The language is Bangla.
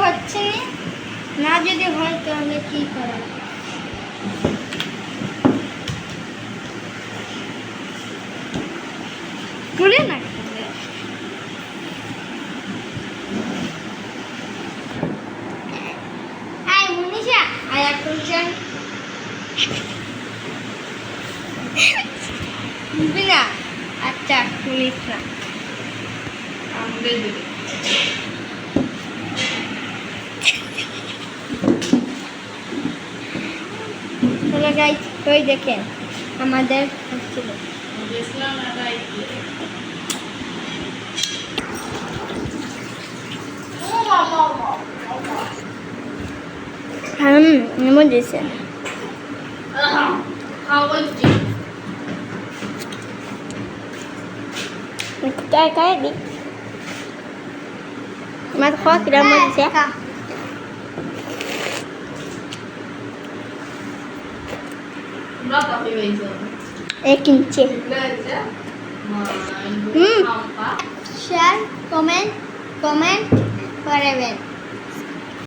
হচ্ছে না, যদি হয় তাহলে কি করা? খুলে না মনীষা আয়া করছেন বুঝবি না। আচ্ছা খুলিস না, আমাদের দিদি চলো গাইস, ওই দেখেন আমাদের হচ্ছিল। গেছিলাম একাই এমন দিয়েছে খাওয়া বলছি কায় কায় দি মাত খাওয়া কিরম দিছে। তোমরা কফি পাইছো 1 ইঞ্চি। হুম শেয়ার কমেন্ট করবেন।